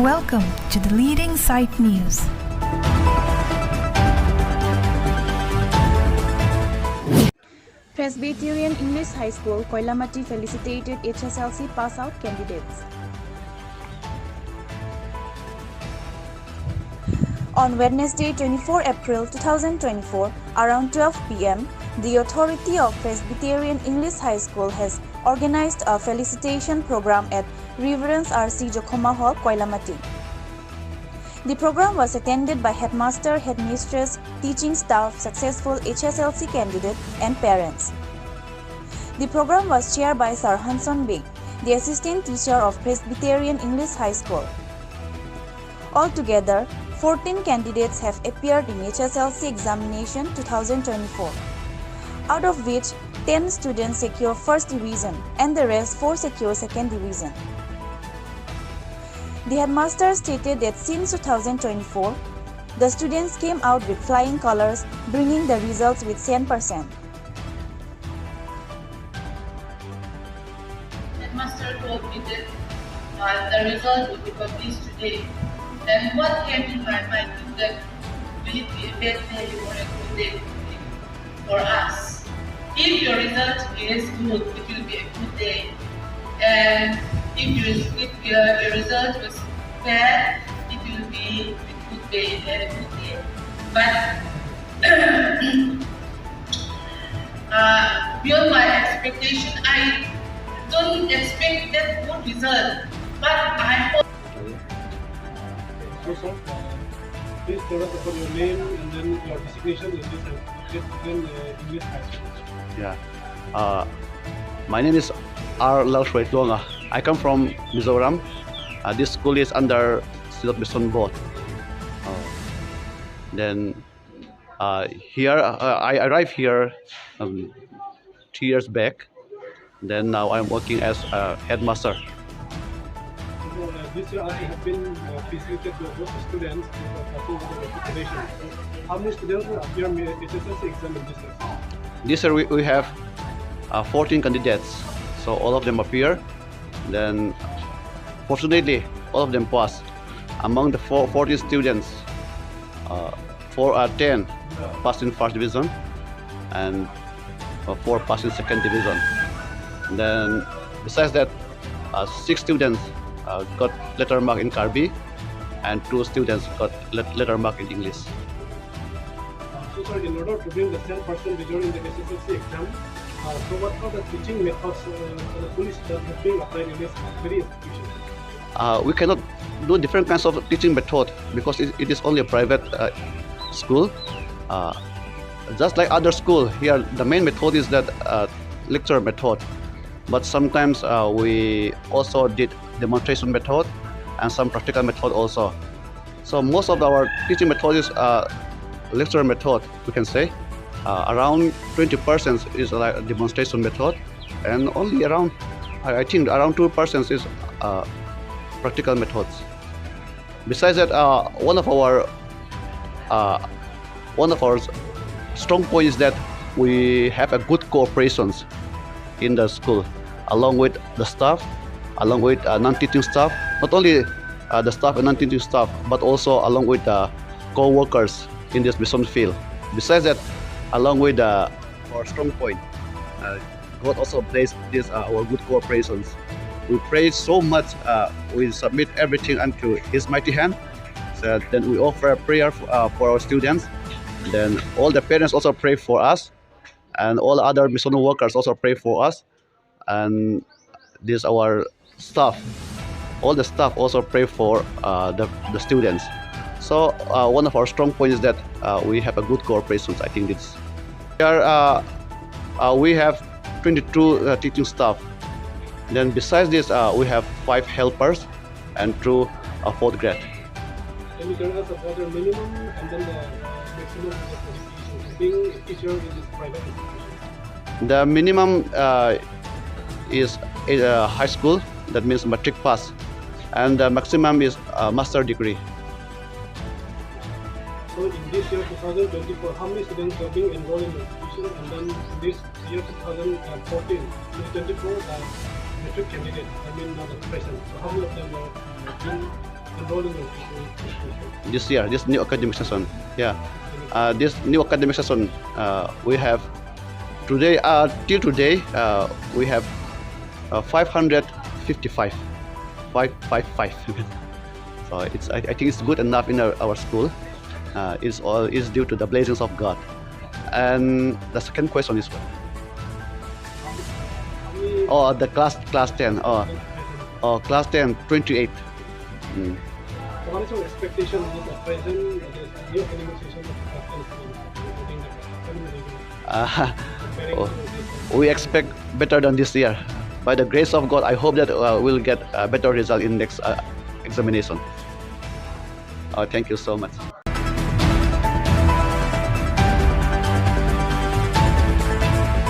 Welcome to the Leading Site News. Presbyterian English High School, Koilamati felicitated HSLC pass-out candidates. On Wednesday, 24 April 2024, around 12 p.m., the authority of Presbyterian English High School has organized a felicitation program at Reverence R.C. Jokhoma Hall, Koilamati. The program was attended by headmaster, headmistress, teaching staff, successful HSLC candidate, and parents. The program was chaired by Sir Hanson Beg, the assistant teacher of Presbyterian English High School. Altogether, 14 candidates have appeared in HSLC examination 2024, out of which 10 students secure first division and the rest 4 secure second division. The headmaster stated that since 2024, the students came out with flying colors, bringing the results with 10%. Headmaster told me that the result will be published today. And what came in my mind is that will it be a bad day or a good day for us? If your result is good, it will be a good day. And if your result was bad, it will be a good day and a good day. But beyond my expectation, I don't expect that good result. But I hope. So, sir, please tell us about your name and then your designation in this English High School. Yeah. My name is R. Lausway Tuanga. I come from Mizoram. This school is under Silot Bison Board. Then here I arrived here 2 years back. Then now I'm working as a headmaster. This year I have been facilitated to both students for the preparation. How many students will appear in the HSLC exam in this year? This year we have 14 candidates, so all of them appear. Then fortunately all of them pass. Among the 14 students, 10 passed in first division and 4 passed in second division. And then besides that, 6 students got letter mark in Karbi and 2 students got letter mark in English. So, sir, in order to bring the 10% result in the SSLC exam, so what are the teaching methods the police that have been applied in this very institution? We cannot do different kinds of teaching method because it is only a private school. Just like other school, here the main method is that lecture method. But sometimes we also did demonstration method and some practical method also. So most of our teaching method is lecture method, we can say. Around 20% is like a demonstration method, and only around, I think around 2% is practical methods. Besides that, one of our strong point is that we have a good cooperations in the school, along with the staff, along with non-teaching staff. Not only the staff and non-teaching staff, but also along with the co-workers in this mission field. Besides that, along with our strong point, God also placed this our good cooperations. We pray so much. We submit everything unto His mighty hand. So then we offer a prayer for our students. Then all the parents also pray for us, and all other mission workers also pray for us. And this our staff. All the staff also pray for the students. So one of our strong points is that we have a good cooperation. I think it's here. We have 22 teaching staff. Then besides this, we have 5 helpers and 2 4th grade. Can you tell us about the minimum and then the maximum qualifications being a teacher in this private institution? The minimum is high school, that means matric pass, and the maximum is master degree. So in this year 2024, how many students are being enrolled in the institution, and then in this year 2014, 2024, matric candidate, I mean not the present. So how many of them are being enroll in the institution? This year, this new academic session. Yeah, this new academic session, we have today, till today, we have 555. 555. So I think it's good enough in our school. It's all is due to the blessings of God. And the second question is what? Oh, the class 10. Oh, class 10, 28. Mm. So what is your expectation of this present new academic session of including the academic comparing Oh, to this? we expect better than this year. By the grace of God, I hope that we'll get a better result in next examination. Thank you so much.